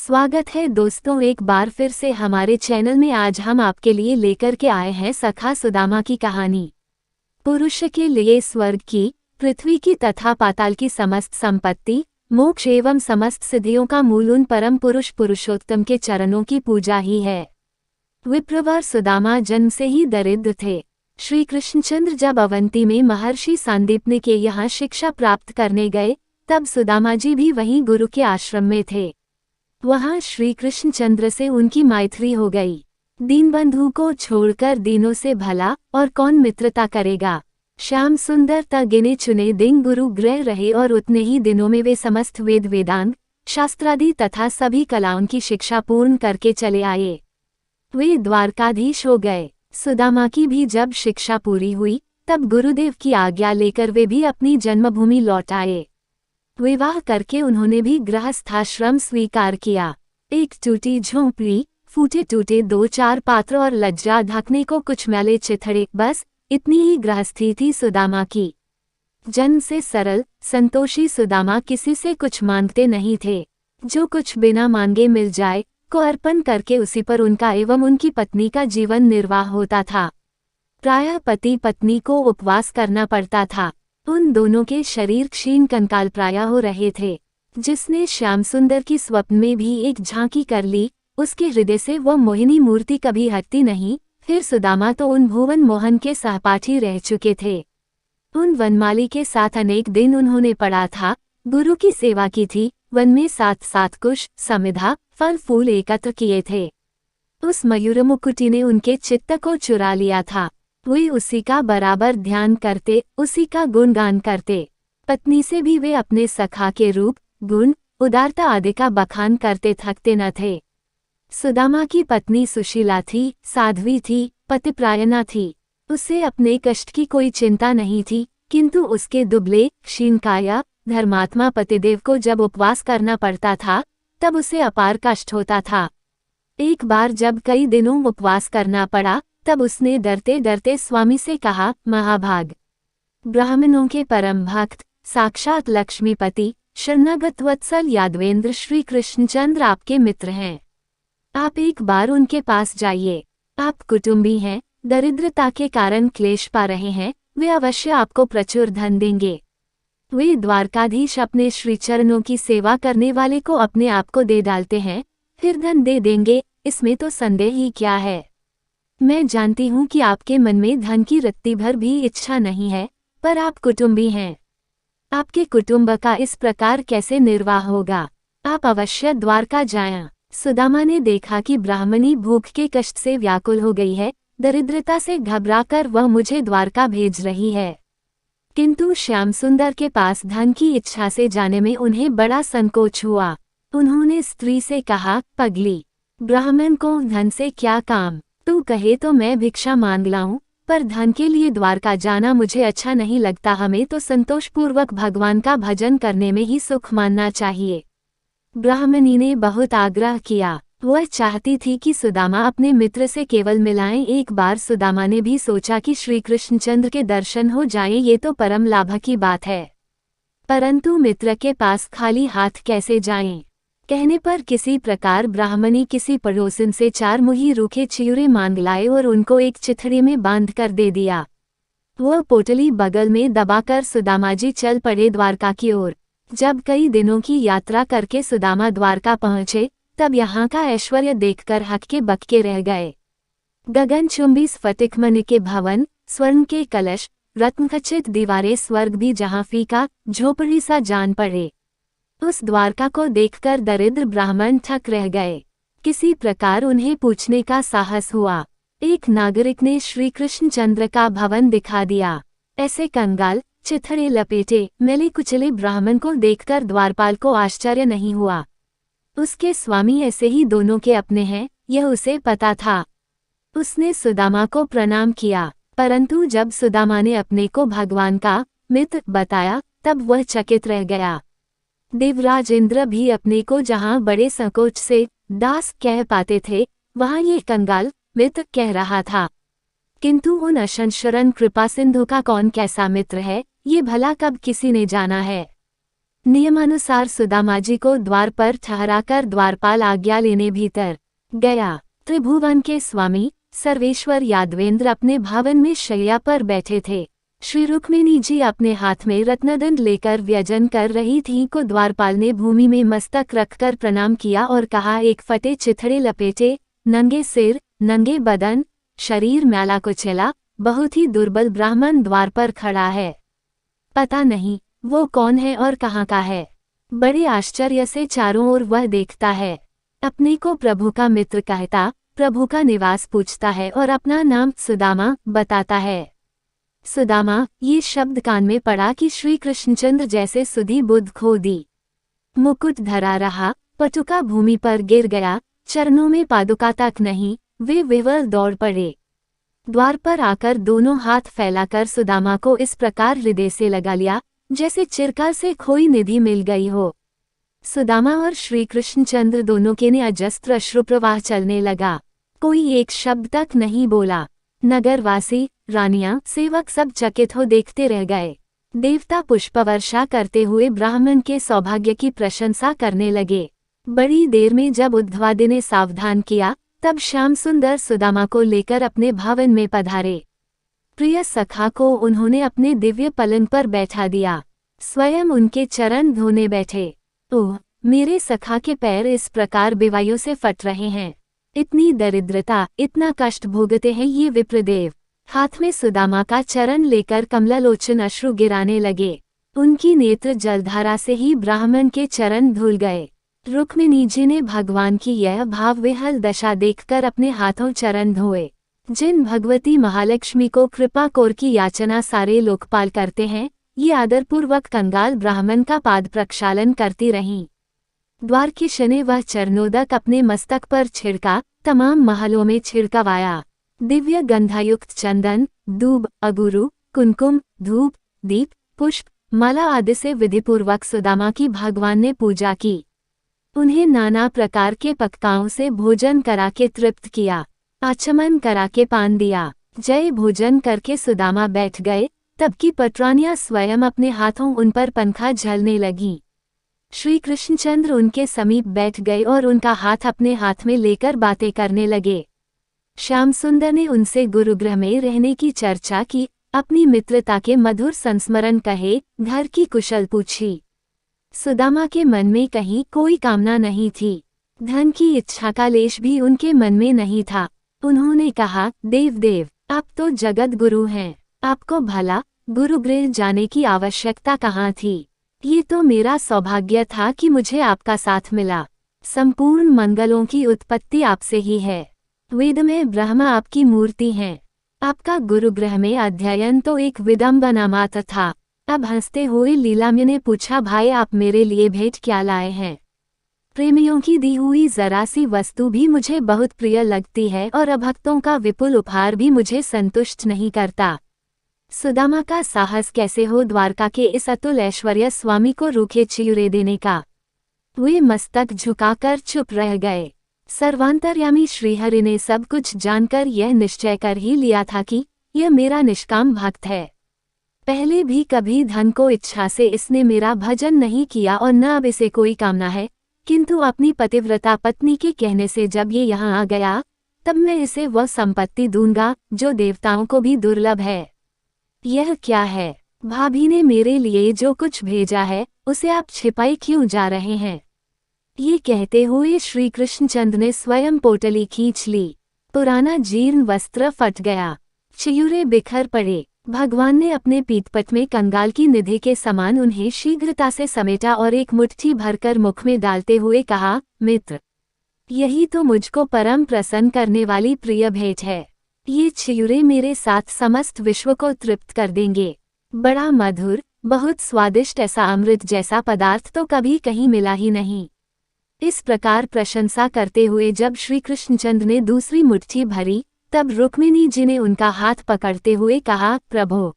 स्वागत है दोस्तों, एक बार फिर से हमारे चैनल में। आज हम आपके लिए लेकर के आए हैं सखा सुदामा की कहानी। पुरुष के लिए स्वर्ग की, पृथ्वी की तथा पाताल की समस्त संपत्ति, मोक्ष एवं समस्त सिद्धियों का मूल उन परम पुरुष पुरुषोत्तम के चरणों की पूजा ही है। विप्रवर सुदामा जन्म से ही दरिद्र थे। श्री कृष्णचंद्र जब अवंती में महर्षि सांदीपनि के यहाँ शिक्षा प्राप्त करने गए, तब सुदामा जी भी वहीं गुरु के आश्रम में थे। वहां श्री कृष्णचंद्र से उनकी मैत्री हो गई। दीनबंधु को छोड़कर दीनों से भला और कौन मित्रता करेगा। श्याम सुंदर त गिने चुने दिन गुरु गृह रहे और उतने ही दिनों में वे समस्त वेद वेदांग शास्त्रादि तथा सभी कलाओं की शिक्षा पूर्ण करके चले आए। वे द्वारकाधीश हो गए। सुदामा की भी जब शिक्षा पूरी हुई, तब गुरुदेव की आज्ञा लेकर वे भी अपनी जन्मभूमि लौट आए। विवाह करके उन्होंने भी गृहस्थाश्रम स्वीकार किया। एक टूटी झोंपड़ी, फूटे टूटे दो चार पात्र और लज्जा ढकने को कुछ मैले चिथड़े, बस इतनी ही गृहस्थी थी सुदामा की। जन्म से सरल संतोषी सुदामा किसी से कुछ मांगते नहीं थे। जो कुछ बिना मांगे मिल जाए को अर्पण करके उसी पर उनका एवं उनकी पत्नी का जीवन निर्वाह होता था। प्रायः पति पत्नी को उपवास करना पड़ता था। उन दोनों के शरीर क्षीण कंकाल प्राय हो रहे थे। जिसने श्याम सुंदर की स्वप्न में भी एक झांकी कर ली, उसके हृदय से वह मोहिनी मूर्ति कभी हटती नहीं। फिर सुदामा तो उन भुवन मोहन के सहपाठी रह चुके थे। उन वनमाली के साथ अनेक दिन उन्होंने पढ़ा था, गुरु की सेवा की थी। वन में 7 कुश समिधा फल फूल एकत्र किए थे। उस मयूर मुकुटी ने उनके चित्त को चुरा लिया था। वे उसी का बराबर ध्यान करते, उसी का गुणगान करते। पत्नी से भी वे अपने सखा के रूप, गुण, उदारता आदि का बखान करते थकते न थे। सुदामा की पत्नी सुशीला थी, साध्वी थी, पतिप्रायणा थी। उसे अपने कष्ट की कोई चिंता नहीं थी, किंतु उसके दुबले क्षीणकाया धर्मात्मा पतिदेव को जब उपवास करना पड़ता था, तब उसे अपार कष्ट होता था। एक बार जब कई दिनों उपवास करना पड़ा, तब उसने डरते डरते स्वामी से कहा, महाभाग, ब्राह्मणों के परम भक्त साक्षात लक्ष्मीपति शरणागत वत्सल यादवेंद्र श्री कृष्णचंद्र आपके मित्र हैं। आप एक बार उनके पास जाइए। आप कुटुंबी हैं, दरिद्रता के कारण क्लेश पा रहे हैं, वे अवश्य आपको प्रचुर धन देंगे। वे द्वारकाधीश अपने श्री चरणों की सेवा करने वाले को अपने आप को दे डालते हैं, फिर धन दे देंगे, इसमें तो संदेह ही क्या है। मैं जानती हूँ कि आपके मन में धन की रत्ती भर भी इच्छा नहीं है, पर आप कुटुंबी हैं। आपके कुटुंब का इस प्रकार कैसे निर्वाह होगा। आप अवश्य द्वारका जाएं। सुदामा ने देखा कि ब्राह्मणी भूख के कष्ट से व्याकुल हो गई है, दरिद्रता से घबराकर वह मुझे द्वारका भेज रही है। किंतु श्याम सुंदर के पास धन की इच्छा से जाने में उन्हें बड़ा संकोच हुआ। उन्होंने स्त्री से कहा, पगली, ब्राह्मण को धन से क्या काम। तू कहे तो मैं भिक्षा मांग लाऊं, पर धन के लिए द्वारका जाना मुझे अच्छा नहीं लगता। हमें तो संतोषपूर्वक भगवान का भजन करने में ही सुख मानना चाहिए। ब्राह्मणी ने बहुत आग्रह किया। वह चाहती थी कि सुदामा अपने मित्र से केवल मिलाएं। एक बार सुदामा ने भी सोचा कि श्री कृष्णचंद्र के दर्शन हो जाएं, ये तो परम लाभ की बात है। परंतु मित्र के पास खाली हाथ कैसे जाएं? कहने पर किसी प्रकार ब्राह्मणी किसी पड़ोसन से 4 मुही रूखे चियूरे मांग लाए और उनको एक चिथड़े में बांध कर दे दिया। वह पोटली बगल में दबाकर सुदामा जी चल पड़े द्वारका की ओर। जब कई दिनों की यात्रा करके सुदामा द्वारका पहुंचे, तब यहाँ का ऐश्वर्य देखकर हक्के बक्के रह गए। गगनचुंबी स्फटिकमणि के भवन, स्वर्ण के कलश, रत्नखचित दीवारें, स्वर्ग भी जहाँ फीका झोपड़ी सा जान पड़े। उस द्वारका को देखकर दरिद्र ब्राह्मण थक रह गए। किसी प्रकार उन्हें पूछने का साहस हुआ। एक नागरिक ने श्री कृष्णचंद्र का भवन दिखा दिया। ऐसे कंगाल, चिथड़े लपेटे, मैले कुचले ब्राह्मण को देखकर द्वारपाल को आश्चर्य नहीं हुआ। उसके स्वामी ऐसे ही दोनों के अपने हैं, यह उसे पता था। उसने सुदामा को प्रणाम किया, परंतु जब सुदामा ने अपने को भगवान का मित्र बताया, तब वह चकित रह गया। देवराज इंद्र भी अपने को जहाँ बड़े संकोच से दास कह पाते थे, वहाँ ये कंगाल मित्र कह रहा था। किंतु उन अशनशरण कृपा सिंधु का कौन कैसा मित्र है, ये भला कब किसी ने जाना है। नियमानुसार सुदामा जी को द्वार पर ठहराकर द्वारपाल आज्ञा लेने भीतर गया। त्रिभुवन के स्वामी सर्वेश्वर यादवेंद्र अपने भवन में शैया पर बैठे थे। श्री रुक्मिणी जी अपने हाथ में रत्नदंड लेकर व्यजन कर रही थीं को द्वारपाल ने भूमि में मस्तक रखकर प्रणाम किया और कहा, एक फटे चिथड़े लपेटे, नंगे सिर, नंगे बदन, शरीर मैला कुचैला, बहुत ही दुर्बल ब्राह्मण द्वार पर खड़ा है। पता नहीं वो कौन है और कहाँ का है। बड़े आश्चर्य से चारों ओर वह देखता है। अपने को प्रभु का मित्र कहता, प्रभु का निवास पूछता है और अपना नाम सुदामा बताता है। सुदामा, ये शब्द कान में पड़ा कि श्री कृष्णचंद्र जैसे सुधी बुद्ध खो दी। मुकुट धरा रहा, पटुका भूमि पर गिर गया, चरणों में पादुका तक नहीं, वे विवल दौड़ पड़े। द्वार पर आकर दोनों हाथ फैलाकर सुदामा को इस प्रकार हृदय से लगा लिया जैसे चिरकाल से खोई निधि मिल गई हो। सुदामा और श्री कृष्णचंद्र दोनों के ने अजस्त्र अश्रुप्रवाह चलने लगा। कोई एक शब्द तक नहीं बोला। नगरवासी, रानियां, सेवक सब चकित हो देखते रह गए। देवता पुष्पवर्षा करते हुए ब्राह्मण के सौभाग्य की प्रशंसा करने लगे। बड़ी देर में जब उद्धवादि ने सावधान किया, तब श्याम सुंदर सुदामा को लेकर अपने भवन में पधारे। प्रिय सखा को उन्होंने अपने दिव्य पलंग पर बैठा दिया। स्वयं उनके चरण धोने बैठे। ओह, मेरे सखा के पैर इस प्रकार बेवायों से फट रहे हैं। इतनी दरिद्रता, इतना कष्ट भोगते हैं ये विप्रदेव। हाथ में सुदामा का चरण लेकर कमलालोचन अश्रु गिराने लगे। उनकी नेत्र जलधारा से ही ब्राह्मण के चरण धुल गए। रुक्मिणी जी ने भगवान की यह भाव विहल दशा देखकर अपने हाथों चरण धोए। जिन भगवती महालक्ष्मी को कृपा कोर की याचना सारे लोकपाल करते हैं, ये आदरपूर्वक कंगाल ब्राह्मण का पाद प्रक्षालन करती रहीं। द्वार की शने वह चरणोदक अपने मस्तक पर छिड़का, तमाम महलों में छिड़कवाया। दिव्य गंधायुक्त चंदन, दूब, अगुरु, कुमकुम, धूप, दीप, पुष्प, माला आदि से विधिपूर्वक सुदामा की भगवान ने पूजा की। उन्हें नाना प्रकार के पक्वाओं से भोजन करा के तृप्त किया। आचमन करा के पान दिया। जय भोजन करके सुदामा बैठ गए, तब की पटरानियां स्वयं अपने हाथों उन पर पंखा झलने लगीं। श्री कृष्णचंद्र उनके समीप बैठ गए और उनका हाथ अपने हाथ में लेकर बातें करने लगे। श्याम सुंदर ने उनसे गुरुगृह में रहने की चर्चा की, अपनी मित्रता के मधुर संस्मरण कहे, घर की कुशल पूछी। सुदामा के मन में कहीं कोई कामना नहीं थी। धन की इच्छा का लेश भी उनके मन में नहीं था। उन्होंने कहा, देव, आप तो जगत गुरु हैं, आपको भला गुरुगृह जाने की आवश्यकता कहाँ थी। ये तो मेरा सौभाग्य था कि मुझे आपका साथ मिला। संपूर्ण मंगलों की उत्पत्ति आपसे ही है। वेद में ब्रह्मा आपकी मूर्ति हैं। आपका गुरुगृह में अध्ययन तो एक विडंबना मात्र था। अब हंसते हुए लीलाम्य ने पूछा, भाई आप मेरे लिए भेंट क्या लाए हैं। प्रेमियों की दी हुई जरा सी वस्तु भी मुझे बहुत प्रिय लगती है और अभक्तों का विपुल उपहार भी मुझे संतुष्ट नहीं करता। सुदामा का साहस कैसे हो द्वारका के इस अतुल ऐश्वर्य स्वामी को रूखे चियूरे देने का। वे मस्तक झुकाकर चुप रह गए। सर्वांतर्यामी श्रीहरि ने सब कुछ जानकर यह निश्चय कर ही लिया था कि यह मेरा निष्काम भक्त है। पहले भी कभी धन को इच्छा से इसने मेरा भजन नहीं किया और न अब इसे कोई कामना है, किंतु अपनी पतिव्रता पत्नी के कहने से जब ये यहाँ आ गया, तब मैं इसे वह संपत्ति दूंगा जो देवताओं को भी दुर्लभ है। यह क्या है? भाभी ने मेरे लिए जो कुछ भेजा है, उसे आप छिपाई क्यों जा रहे हैं? ये कहते हुए श्री कृष्णचंद्र ने स्वयं पोटली खींच ली। पुराना जीर्ण वस्त्र फट गया, चियूरे बिखर पड़े। भगवान ने अपने पीठपट में कंगाल की निधि के समान उन्हें शीघ्रता से समेटा और एक मुट्ठी भरकर मुख में डालते हुए कहा, मित्र, यही तो मुझको परम प्रसन्न करने वाली प्रिय भेंट है। ये चियूरे मेरे साथ समस्त विश्व को तृप्त कर देंगे। बड़ा मधुर, बहुत स्वादिष्ट, ऐसा अमृत जैसा पदार्थ तो कभी कहीं मिला ही नहीं। इस प्रकार प्रशंसा करते हुए जब श्री कृष्णचंद्र ने दूसरी मुट्ठी भरी, तब रुक्मिणी जी ने उनका हाथ पकड़ते हुए कहा, प्रभु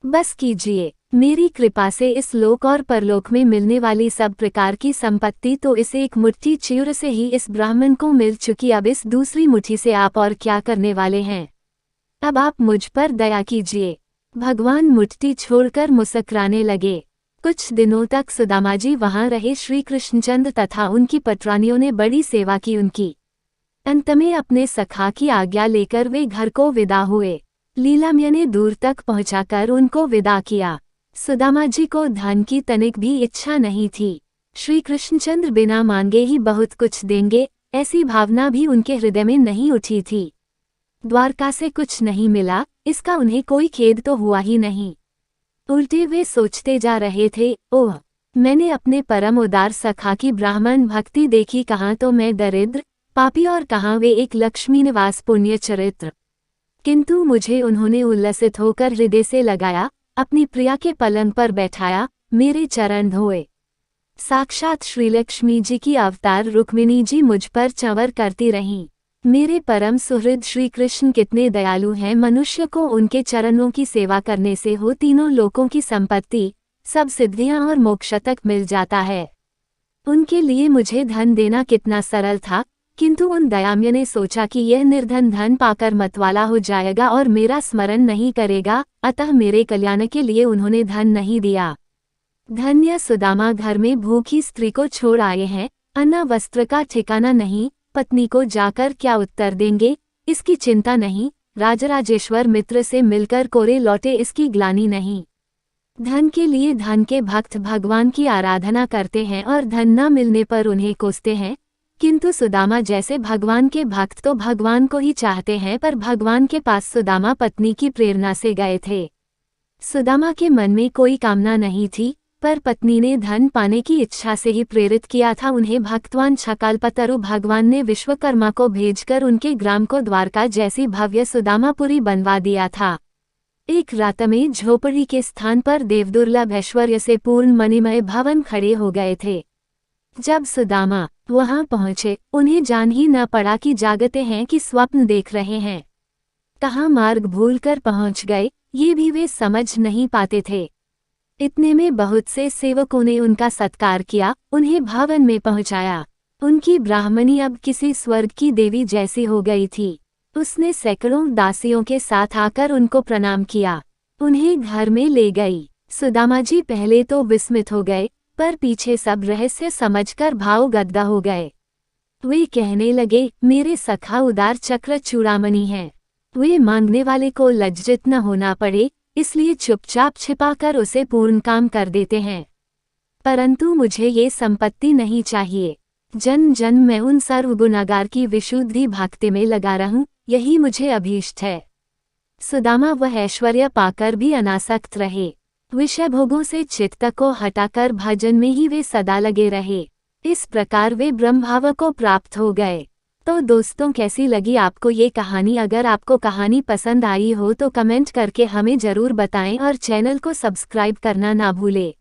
बस कीजिए, मेरी कृपा से इस लोक और परलोक में मिलने वाली सब प्रकार की संपत्ति तो इस एक मुट्ठी चियूर से ही इस ब्राह्मण को मिल चुकी। अब इस दूसरी मुट्ठी से आप और क्या करने वाले हैं? अब आप मुझ पर दया कीजिए। भगवान मुट्ठी छोड़कर मुस्कुराने लगे। कुछ दिनों तक सुदामा जी वहां रहे। श्री कृष्णचंद्र तथा उनकी पटरानियों ने बड़ी सेवा की उनकी। अंत में अपने सखा की आज्ञा लेकर वे घर को विदा हुए। लीलाम्य ने दूर तक पहुंचाकर उनको विदा किया। सुदामा जी को धन की तनिक भी इच्छा नहीं थी। श्री कृष्णचंद्र बिना मांगे ही बहुत कुछ देंगे, ऐसी भावना भी उनके हृदय में नहीं उठी थी। द्वारका से कुछ नहीं मिला, इसका उन्हें कोई खेद तो हुआ ही नहीं। उल्टे वे सोचते जा रहे थे, ओह, मैंने अपने परम उदार सखा की ब्राह्मण भक्ति देखी, कहाँ तो मैं दरिद्र पापी और कहाँ वे एक लक्ष्मी निवास पुण्य चरित्र। किंतु मुझे उन्होंने उल्लसित होकर हृदय से लगाया, अपनी प्रिया के पलंग पर बैठाया, मेरे चरण धोए। साक्षात श्रीलक्ष्मी जी की अवतार रुक्मिणी जी मुझ पर चंवर करती रहीं। मेरे परम सुहृद श्री कृष्ण कितने दयालु हैं। मनुष्य को उनके चरणों की सेवा करने से हो तीनों लोकों की संपत्ति, सब सिद्धियां और मोक्ष तक मिल जाता है। उनके लिए मुझे धन देना कितना सरल था, किंतु उन दयाम्य ने सोचा कि यह निर्धन धन पाकर मतवाला हो जाएगा और मेरा स्मरण नहीं करेगा, अतः मेरे कल्याण के लिए उन्होंने धन नहीं दिया। धन्य सुदामा घर में भूखी स्त्री को छोड़ आए हैं, अन्न वस्त्र का ठिकाना नहीं, पत्नी को जाकर क्या उत्तर देंगे, इसकी चिंता नहीं। राजराजेश्वर मित्र से मिलकर कोरे लौटे, इसकी ग्लानि नहीं। धन के लिए धन के भक्त भगवान की आराधना करते हैं और धन न मिलने पर उन्हें कोसते हैं, किंतु सुदामा जैसे भगवान के भक्त तो भगवान को ही चाहते हैं, पर भगवान के पास सुदामा पत्नी की प्रेरणा से गए थे। सुदामा के मन में कोई कामना नहीं थी, पर पत्नी ने धन पाने की इच्छा से ही प्रेरित किया था उन्हें। भक्तवान छकालपतरु भगवान ने विश्वकर्मा को भेजकर उनके ग्राम को द्वारका जैसी भव्य सुदामापुरी बनवा दिया था। एक रात में झोपड़ी के स्थान पर देवदुर्लभ ऐश्वर्य से पूर्ण मणिमय भवन खड़े हो गए थे। जब सुदामा वहां पहुंचे, उन्हें जान ही न पड़ा कि जागते हैं कि स्वप्न देख रहे हैं। कहाँ मार्ग भूलकर पहुंच गए, ये भी वे समझ नहीं पाते थे। इतने में बहुत से सेवकों ने उनका सत्कार किया, उन्हें भवन में पहुंचाया। उनकी ब्राह्मणी अब किसी स्वर्ग की देवी जैसी हो गई थी। उसने सैकड़ों दासियों के साथ आकर उनको प्रणाम किया, उन्हें घर में ले गई। सुदामा जी पहले तो विस्मित हो गए, पर पीछे सब रहस्य समझकर भावगद्गद हो गए। वे कहने लगे, मेरे सखा उदार चक्र चूड़ामणि हैं। वे मांगने वाले को लज्जित न होना पड़े, इसलिए चुपचाप छिपाकर उसे पूर्ण काम कर देते हैं। परंतु मुझे ये संपत्ति नहीं चाहिए। जन जन मैं उन सर्वगुणागार की विशुद्धि भक्ति में लगा रहूं, यही मुझे अभीष्ट है। सुदामा वह ऐश्वर्य पाकर भी अनासक्त रहे। विषय भोगों से चित्त को हटाकर भजन में ही वे सदा लगे रहे। इस प्रकार वे ब्रह्मभाव को प्राप्त हो गए। तो दोस्तों, कैसी लगी आपको ये कहानी? अगर आपको कहानी पसंद आई हो तो कमेंट करके हमें जरूर बताएं और चैनल को सब्सक्राइब करना ना भूलें।